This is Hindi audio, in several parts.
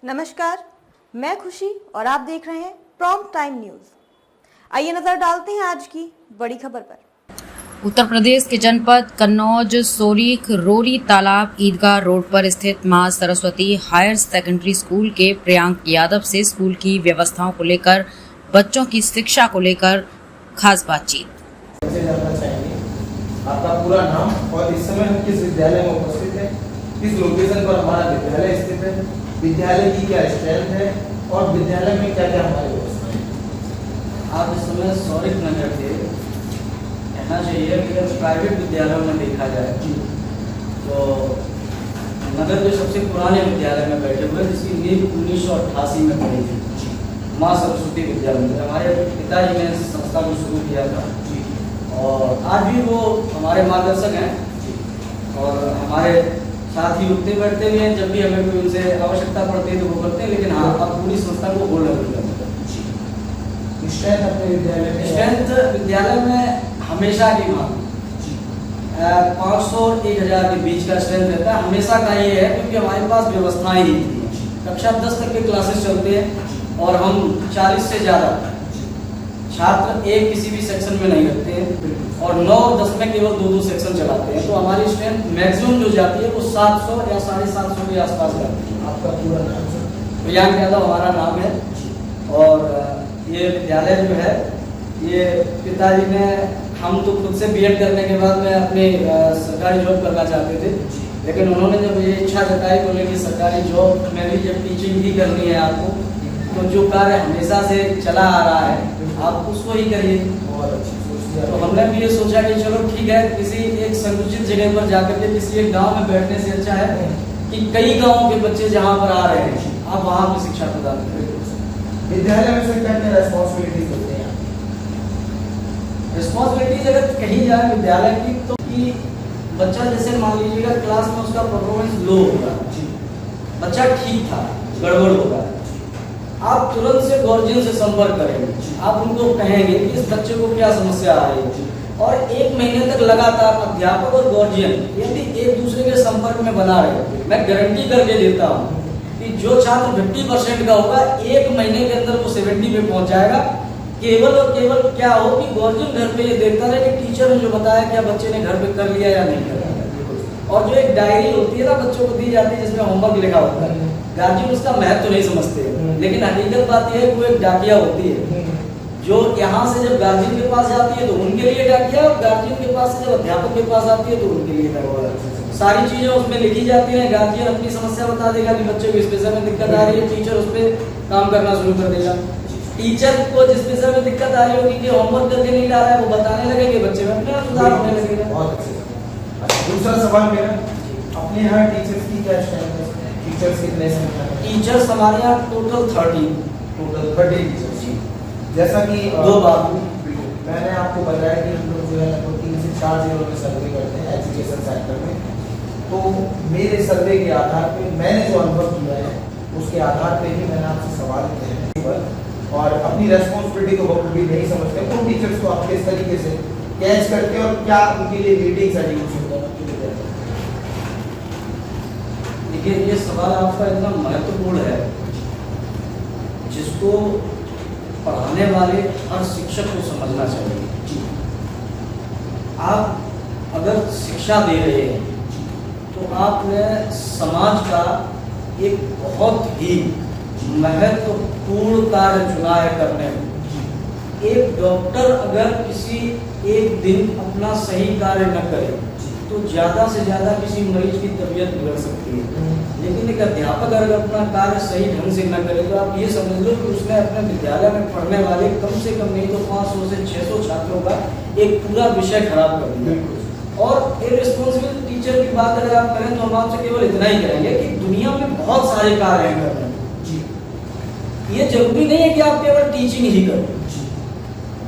नमस्कार, मैं खुशी और आप देख रहे हैं प्रॉम्प्ट टाइम न्यूज। आइए नजर डालते हैं आज की बड़ी खबर पर। उत्तर प्रदेश के जनपद कन्नौज सोरीख रोरी तालाब ईदगाह रोड पर स्थित मां सरस्वती हायर सेकेंडरी स्कूल के प्रियांक यादव से स्कूल की व्यवस्थाओं को लेकर बच्चों की शिक्षा को लेकर खास बातचीत। आपका पूरा नाम और इस समय हम किस विद्यालय में उपस्थित हैं, किस लोकेशन पर हमारा विद्यालय स्थित है, विद्यालय की क्या स्ट्रेंथ है और विद्यालय में क्या क्या हमारी व्यवस्था है। आप इस समय सौरिक नगर के कहना चाहिए कि अगर प्राइवेट विद्यालयों में देखा जाए तो नगर के सबसे पुराने विद्यालय में बैठे हुए जिसकी नींव 1988 में पड़ी थी, माँ सरस्वती विद्यालय। हमारे पिताजी ने इस संस्था को शुरू किया था और आज भी वो हमारे मार्गदर्शक हैं और हमारे साथ ही उठते बैठते भी हैं। जब भी हमें कोई उनसे आवश्यकता पड़ती है तो वो करते हैं, लेकिन हाँ अब पूरी संस्था को होल्ड करते हैं। स्ट्रेंथ अपने विद्यालय में स्ट्रेंथ विद्यालय में हमेशा की मांग 500 और 1000 के बीच का स्ट्रेंथ रहता है। हमेशा का ये है क्योंकि हमारे पास व्यवस्थाएं ही थी। कक्षा 10 तक के क्लासेस चलते हैं और हम 40 से ज़्यादा छात्र एक किसी भी सेक्शन में नहीं रखते हैं और 9 और 10 में केवल 2-2 सेक्शन चलाते हैं। तो हमारी स्ट्रेंथ मैक्सिमम जो जाती है वो 700 या 750 के आसपास जाती है। आपका पूरा नाम सर? प्रियांक यादव हमारा नाम है और ये विद्यालय जो है ये पिताजी ने, हम तो खुद से बीएड करने के बाद में अपनी सरकारी जॉब करना चाहते थे, लेकिन उन्होंने जब ये इच्छा जताई, बोले कि सरकारी जॉब में भी जब टीचिंग ही करनी है आपको तो जो कार्य हमेशा से चला आ रहा है आप उसको ही करिए। बहुत अच्छी सोच। तो हमने भी ये सोचा कि चलो ठीक है, किसी एक संकुचित जगह पर जाकर के किसी एक गांव में बैठने से अच्छा है कि कई गांवों के बच्चे जहां पर आ रहे हैं आप वहां पर शिक्षा प्रदान करें। विद्यालय में से क्या क्या रेस्पॉन्सिबिलिटीज होते हैं? रिस्पॉन्सिबिलिटीज अगर कही जाए विद्यालय की तो कि बच्चा जैसे मान लीजिएगा क्लास में उसका परफॉर्मेंस लो होगा, बच्चा ठीक था, गड़बड़ होगा, आप तुरंत से गार्जियन से संपर्क करेंगे। आप उनको कहेंगे कि इस बच्चे को क्या समस्या आ रही है और 1 महीने तक लगातार अध्यापक और गार्जियन यदि एक दूसरे के संपर्क में बना रहे, मैं गारंटी करके देता हूँ कि जो छात्र 50% का होगा 1 महीने के अंदर वो 70 पे पहुंच जाएगा। केवल और केवल क्या हो कि गार्जियन घर पे ये देखता रहे कि टीचर ने जो बताया क्या बच्चे ने घर पे कर लिया या नहीं कर लिया। और जो एक डायरी होती है ना बच्चों को दी जाती है जिसमें होमवर्क लिखा होता है, गार्जियन उसका महत्व तो नहीं समझते, लेकिन हकीकत बात यह है वो एक डाकिया होती है जो यहाँ से जब गार्जियन के पास जाती है तो उनके लिए डाकिया और गार्जियन के पास से जब अध्यापक के पास आती है तो उनके लिए डाकिया। सारी चीजें उसमें लिखी जाती हैं। गार्जियन अपनी समस्या बता देगा कि बच्चे को इस विषय में दिक्कत आ रही है, टीचर उस पर काम करना शुरू कर देगा। टीचर को जिस विषय में दिक्कत आ रही होगी कि होमवर्क करके नहीं ला रहा है वो बताने लगेंगे, बच्चे में अपने सुधार होने लगेगा। बहुत अच्छे। दूसरा सवाल मेरा, अपने यहाँ टीचर्स की क्या स्ट्रेंथ है? टीचर्स कितने संख्या में? टीचर्स हमारे यहाँ टोटल 30 टीचर्स। जैसा कि 2 बाबू मैंने आपको बताया कि हम लोग जो है लगभग 3 से 4 जिलों में सर्वे करते हैं एजुकेशन सेक्टर में। तो मेरे सर्वे के आधार पे मैंने जो अनुभव किया है उसके आधार पे ही मैंने आपसे सवाल किए हैं और अपनी रेस्पॉन्सिबिलिटी को बखूबी नहीं समझते तो टीचर्स को आप किस तरीके से कैच करते हैं और क्या उनके लिए मीटिंग शेड्यूल होता है? देखिए ये सवाल आपका इतना महत्वपूर्ण है जिसको पढ़ाने वाले हर शिक्षक को समझना चाहिए। आप अगर शिक्षा दे रहे हैं तो आपने समाज का एक बहुत ही महत्वपूर्ण कार्य चुना है करने में। एक डॉक्टर अगर किसी एक दिन अपना सही कार्य न करे तो ज़्यादा से ज़्यादा किसी मरीज की तबीयत बिगड़ सकती है, लेकिन एक अध्यापक अगर अपना कार्य सही ढंग से न करे तो आप ये समझ लो कि उसने अपने विद्यालय में पढ़ने वाले कम से कम नहीं तो 500 से 600 छात्रों का एक पूरा विषय खराब कर दिया। और इररिस्पॉन्सिबल टीचर की बात अगर आप करें तो हम आपसे केवल इतना ही करेंगे कि दुनिया में बहुत सारे कार्य हैं करने में। ये जरूरी नहीं है कि आप केवल टीचिंग ही करें।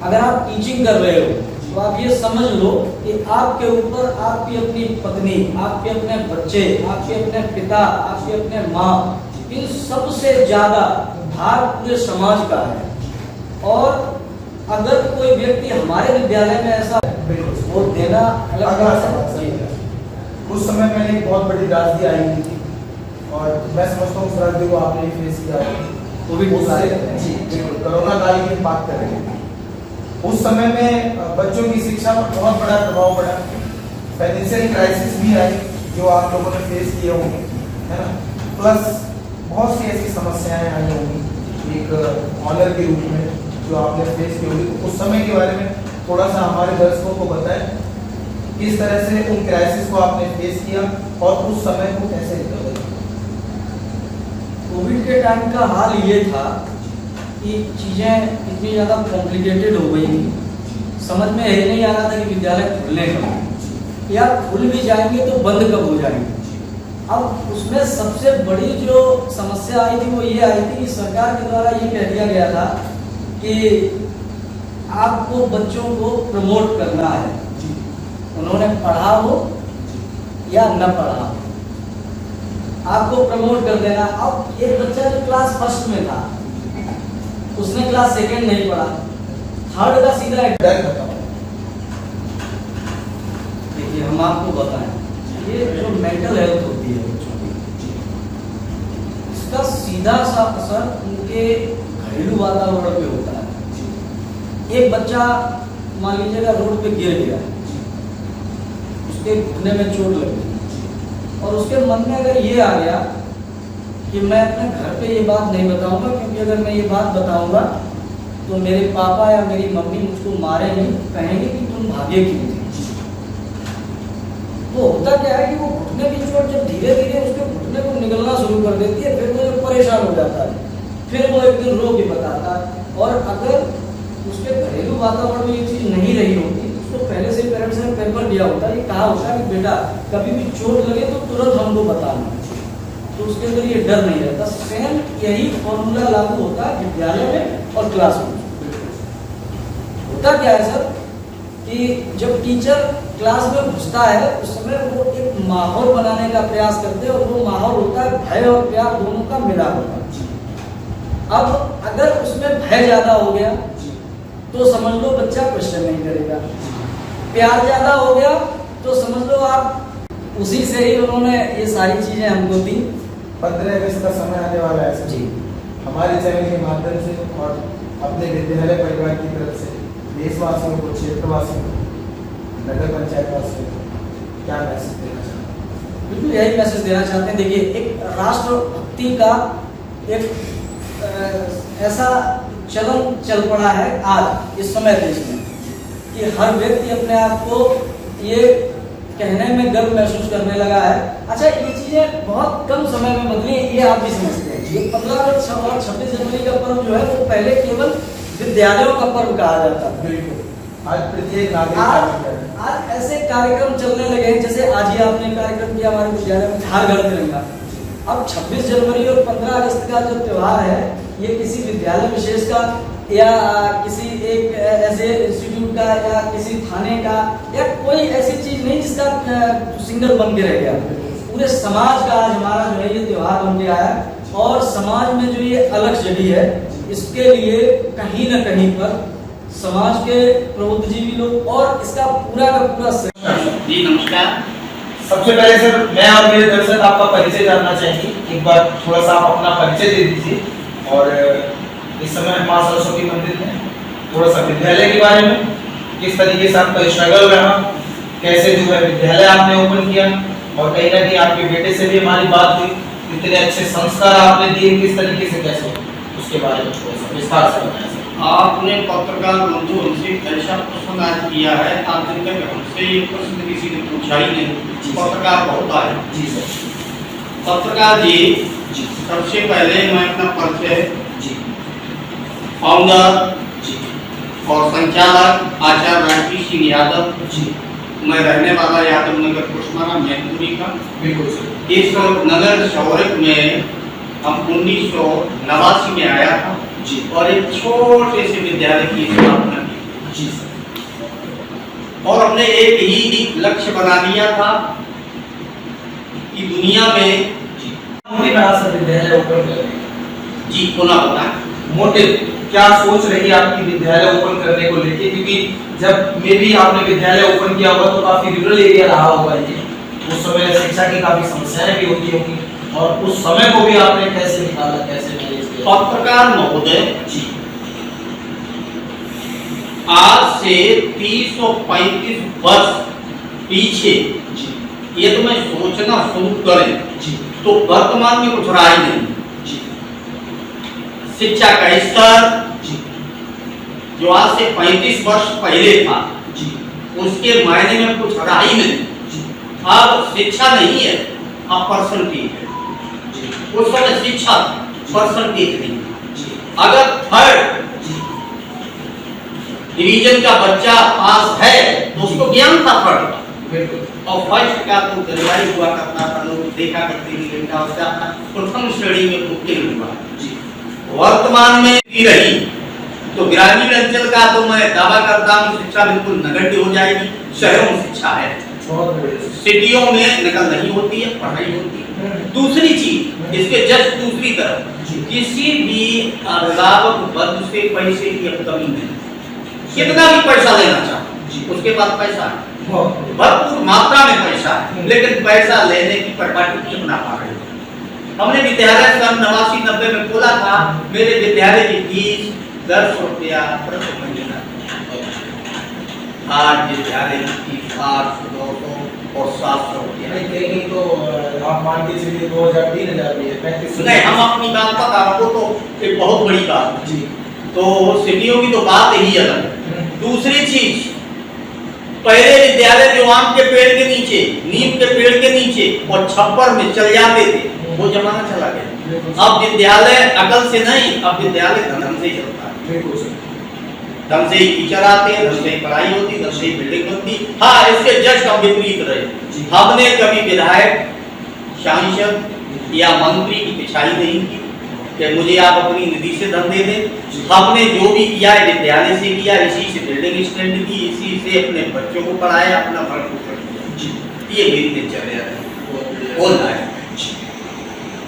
अगर आप टीचिंग कर रहे हो तो आप ये समझ लो कि आपके ऊपर आपकी अपनी पत्नी, आपके अपने बच्चे, आपके अपने पिता, आपके अपने माँ, इन सबसे ज्यादा भार पूरे समाज का है। और अगर कोई व्यक्ति हमारे विद्यालय में ऐसा वो देना अलग उस समय मैंने एक बहुत बड़ी त्रासदी आई हुई थी और मैं समझता हूँ सर को आपने फेस किया कोविड जी बिल्कुल कोरोना काल की बात कर रहे हैं। उस समय में बच्चों की शिक्षा पर बहुत बड़ा प्रभाव पड़ा, फाइनेंशियल क्राइसिस भी आई जो आप लोगों ने फेस किए होंगे, है ना। प्लस बहुत सी ऐसी समस्याएं आई होंगी एक ऑनर के रूप में जो आपने फेस की होगी। तो उस समय के बारे में थोड़ा सा हमारे दर्शकों को बताएं, किस तरह से उन क्राइसिस को आपने फेस किया और उस समय को कैसे निकल गए। कोविड के टाइम का हाल ये था कि चीज़ें इतनी ज़्यादा कॉम्प्लिकेटेड हो गई, समझ में यही नहीं आ रहा था कि विद्यालय खुलने कब, या खुल भी जाएंगे तो बंद कब हो जाएंगे। अब उसमें सबसे बड़ी जो समस्या आई थी वो ये आई थी कि सरकार के द्वारा ये कह दिया गया था कि आपको बच्चों को प्रमोट करना है, उन्होंने पढ़ा हो या न पढ़ा हो, आपको प्रमोट कर देना। अब एक बच्चा जो क्लास फर्स्ट में था उसने क्लास सेकंड नहीं पढ़ा, थर्ड का सीधा डर बताओ। देखिए हम आपको बताएं, ये जो मेंटल हेल्थ होती है बच्चों की, इसका सीधा सा असर उनके घरेलू वातावरण पे होता है। एक बच्चा मान लीजिएगा रोड पे गिर गया, उसके घुटने में चोट लग गई और उसके मन में अगर ये आ गया कि मैं अपने घर पे ये बात नहीं बताऊंगा, क्योंकि अगर मैं ये बात बताऊंगा तो मेरे पापा या मेरी मम्मी मुझको मारेंगे, कहेंगे कि तुम भागे क्यों थे। तो होता क्या है कि वो घुटने की चोट जब धीरे धीरे उसके घुटने को निकलना शुरू कर देती है, फिर वो परेशान हो जाता है, फिर वो एक दिन रो के बताता है। और अगर उसके घरेलू वातावरण में ये चीज़ नहीं रही होती, उसको पहले से पेरेंट्स ने पेपर दिया होता है, ये कहा होता है कि बेटा कभी भी चोट लगे तो तुरंत हमको बताना, तो उसके अंदर ये डर नहीं रहता। सेम यही फॉर्मूला लागू होता है विद्यालय में और क्लास में। होता क्या है सर कि जब टीचर क्लास में घुसता है उस समय वो एक माहौल बनाने का प्रयास करते हैं, और वो माहौल होता है भय और प्यार दोनों का मिला होता है। अब अगर उसमें भय ज्यादा हो गया तो समझ लो बच्चा क्वेश्चन नहीं करेगा, प्यार ज्यादा हो गया तो समझ लो आप उसी से ही उन्होंने ये सारी चीजें हमको दी। 15 अगस्त का समय आने वाला है जी, हमारे चैनल के माध्यम से और अपने विद्यालय परिवार की तरफ से देशवासियों को, क्षेत्रवासियों को, नगर पंचायत वासियों को क्या मैसेज देना चाहते हैं? बिल्कुल यही मैसेज देना चाहते हैं। देखिए एक राष्ट्रभक्ति का एक ऐसा चलन चल पड़ा है आज इस समय देश में कि हर व्यक्ति अपने आप को ये कहने में गर्व महसूस करने लगा है। अच्छा, ये चीजें बहुत कम समय में बदली, ये आप भी समझते हैं। ये 15 अगस्त और 26 जनवरी का पर्व जो है वो पहले केवल विद्यालयों का पर्व कहा जाता था। बिल्कुल, आज प्रत्येक नागरिक आज ऐसे कार्यक्रम चलने लगे हैं, जैसे आज ही आपने कार्यक्रम किया हमारे विद्यालय में हर घर तिरंगा। अब 26 जनवरी और 15 अगस्त का जो त्योहार है ये किसी विद्यालय विशेष का या किसी एक ऐसे इंस्टीट्यूट का या किसी थाने का या कोई ऐसी चीज नहीं जिसका सिंगल बन के रह गया। पूरे समाज का आज हमारा जो है ये त्योहार बन गया है, और समाज में जो ये अलग जगह है इसके लिए कहीं न कहीं पर समाज के प्रबुद्धजीवी लोग और इसका पूरा का पूरा जी नमस्कार। सबसे पहले सर मैं और मेरे दर्शक आपका परिचय जानना चाहेंगे। एक बार थोड़ा सा आप अपना परिचय दे दीजिए, और इस समय मां सरस्वती मंदिर में थोड़ा सा विद्यालय के बारे में, किस तरीके से आपका स्ट्रगल रहा, कैसे जो है विद्यालय आपने ओपन किया, और कहीं ना कहीं आपके बेटे से भी हमारी बात हुई, इतने अच्छे संस्कार आपने दिए, किस तरीके से कैसे, उसके बारे में थोड़ा सा विस्तार से बताएं। आपने पत्रकार बंधु हमसे ऐसा प्रश्न आज किया है, आज दिन तक हमसे ये प्रश्न किसी ने पूछा ही नहीं। पत्रकार बहुत आए। जी सर। पत्रकार जी, सबसे पहले मैं अपना परिचय फाउंडर और संचालक आचार्य राजवीर सिंह यादव जी, मैं रहने वाला यादव नगर कुशमारा मैनपुरी का। बिल्कुल सर। इस नगर शौरक में हम 1989 में आया था जी, और एक छोटे से विद्यालय की स्थापना की जी सर। और हमने एक ही लक्ष्य बना लिया था कि दुनिया में विद्यालय ओपन करें। जी पुनः होता मोटिव क्या सोच रही है आपकी विद्यालय ओपन करने को लेके, क्योंकि जब मे भी आपने विद्यालय ओपन किया होगा तो काफी रूरल एरिया रहा होगा ये, उस समय शिक्षा की काफी समस्याएं भी होती होंगी, और उस समय को भी आपने कैसे निकाला, कैसे मैनेज किया? पत्रकार महोदय जी आज से 30 और 35 वर्ष पीछे जी ये तो मैं सोचना शुरू करें जी तो वर्तमान में कुछ रहा ही नहीं। जी शिक्षा का स्तर जी जो आज से 35 वर्ष पहले था जी उसके मायने में कुछ रहा ही नहीं। जी अब शिक्षा नहीं है, अब परसेंटेज है। जी उस समय शिक्षा परसेंटेज नहीं। जी अगर थर्ड डिवीजन का बच्चा पास है तो उसको ज्ञान था थर्ड का, बिल्कुल। और फर्स्ट का तो गरीबाई हुआ करता था, लोग देखा करते थे कि उसका प्रथम श्रेणी में उत्तीर्ण हुआ। जी वर्तमान में भी रही तो ग्रामीण अंचल का तो मैं दावा करता हूँ शिक्षा बिल्कुल नगण्य हो जाएगी। शहरों में शिक्षा है, बहुत बढ़िया। सिटियों में नकल नहीं होती है, पढ़ाई होती है। दूसरी चीज इसके जस्ट दूसरी तरफ जी। किसी भी अभिभावक वर्ग से पैसे की अब कमी नहीं। कितना भी पैसा लेना चाहो जी। उसके पास पैसा है, बहुत बढ़िया। भरपूर मात्रा में पैसा है, लेकिन पैसा लेने की परिपाटी नहीं बना पा रहे। हमने विद्यालय सन 89-90 में खोला था, मेरे विद्यालय की फीस 10 रुपया प्रति महीना। आज विद्यालय की फीस 800, 900 और 700 रुपया। नहीं कहीं तो आप मान के चलिए 2000-3000 भी है, 3500। नहीं, हम अपनी बात बता रहे हो तो एक बहुत बड़ी बात है। जी तो सिटियों की तो बात ही अलग है। दूसरी चीज, पहले विद्यालय जो आम के पेड़ के नीचे, नीम के पेड़ के नीचे और छप्पर में चल जाते थे, वो जमाना चला गया। अब विद्यालय अकल से नहीं, अब विद्यालय धन से चलता है। बिल्कुल सर। ढंग से ही टीचर आते हैं, ढंग से ही पढ़ाई होती, ढंग से ही बिल्डिंग बनती। हाँ, इसके जस्ट हम विपरीत रहे। हमने कभी विधायक, सांसद या मंत्री की पिछाई नहीं की कि मुझे आप अपनी निधि से धन दे दें। हमने जो भी किया है विद्यालय से किया, इसी से बिल्डिंग स्टैंड की, इसी से अपने बच्चों को पढ़ाया, अपना भरण पोषण किया। ये मेरी दिनचर्या है। बोलना है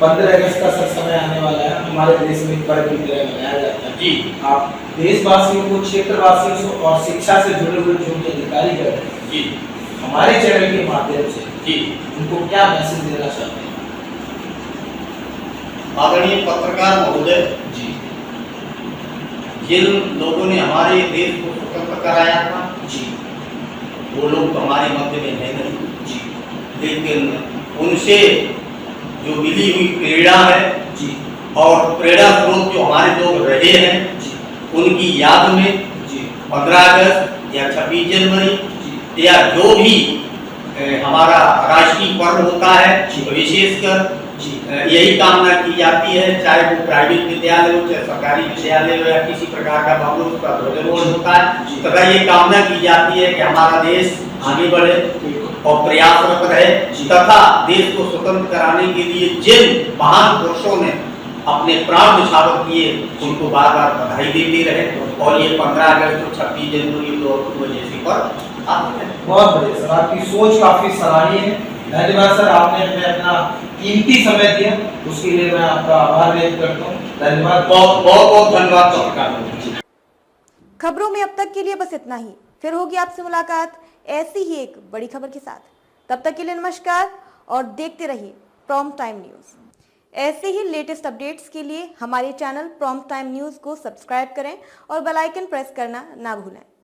15 अगस्त का सर समय आने वाला है, हमारे देश में पर्व की तरह मनाया जाता है। जी। आप देशवासियों को, क्षेत्रवासियों से और शिक्षा से जुड़े हुए जो उनके अधिकारी कर रहे हैं, जी हमारे चैनल के माध्यम से जी उनको क्या मैसेज देना चाहते हैं? आदरणीय पत्रकार महोदय, जी जिन लोगों ने हमारे देश को स्वतंत्र कराया था, जी वो लोग तो हमारे मध्य में है नहीं। जी लेकिन उनसे जो मिली हुई प्रेरणा है जी और प्रेरणा स्रोत जो हमारे लोग रहे हैं, जी उनकी याद में जी 15 अगस्त या 26 जनवरी जी या जो भी हमारा राष्ट्रीय पर्व होता है, विशेषकर यही कामना की जाती है, चाहे वो प्राइवेट विद्यालय हो, चाहे सरकारी विद्यालय हो या किसी प्रकार का भवन उसका ध्वजारोहण होता है, तथा ये कामना की जाती है कि हमारा देश आगे बढ़े और प्रयासरत रहे, तथा देश को स्वतंत्र कराने के लिए जिन महान पुरुषों ने अपने प्राण न्यौछावर किए उनको बार बार बधाई देते रहे। और ये 15 अगस्त और 26 जनवरी और अक्टूबर जैसे पर आते हैं। बहुत बढ़िया सर, आपकी सोच काफी सराहनीय है। धन्यवाद सर, आपने हमें अपना कीमती समय दिया, उसके लिए मैं आपका आभार व्यक्त करता हूँ। धन्यवाद, बहुत बहुत धन्यवाद पत्रकार। खबरों में अब तक के लिए बस इतना ही। फिर होगी आपसे मुलाकात ऐसी ही एक बड़ी खबर के साथ। तब तक के लिए नमस्कार और देखते रहिए प्रॉम्प्ट टाइम न्यूज। ऐसे ही लेटेस्ट अपडेट्स के लिए हमारे चैनल प्रॉम्प्ट टाइम न्यूज को सब्सक्राइब करें और बेल आइकन प्रेस करना ना भूलें।